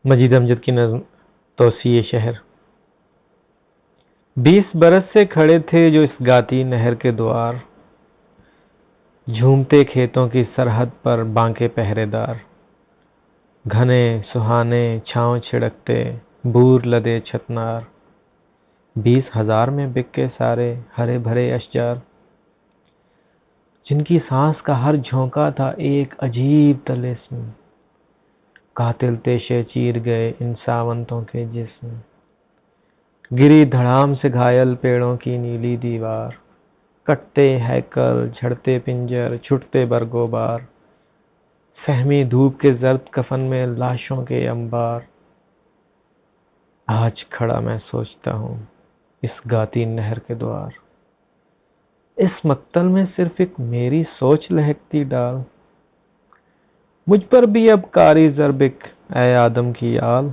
مجید امجد کی نظم توسیع شہر۔ 20 برس سے کھڑے تھے جو اس گاتی نہر کے دوار، جھومتے کھیتوں کی سرحد پر بانکے پہرے دار، گھنے سہانے چھاؤں چھڑکتے بور لدے چھتنار، 20,000 میں بکے سارے ہرے بھرے اشجار، جن کی سانس کا ہر جھونکا تھا ایک عجیب طلسم، قاتل تیشے چیر گئے ان ساونتوں کے جسم، گری دھڑام سے گھائل پیڑوں کی نیلی دیوار، کٹتے ہیکل جھڑتے پنجر چھٹتے برگو بار، سہمی دھوپ کے زرد کفن میں لاشوں کے انبار۔ آج کھڑا میں سوچتا ہوں اس گاتی نہر کے دوار، اس مقتل میں صرف ایک میری سوچ لہکتی ڈال، مجھ پر بھی اب کاری ضربک اے آدم کی آل،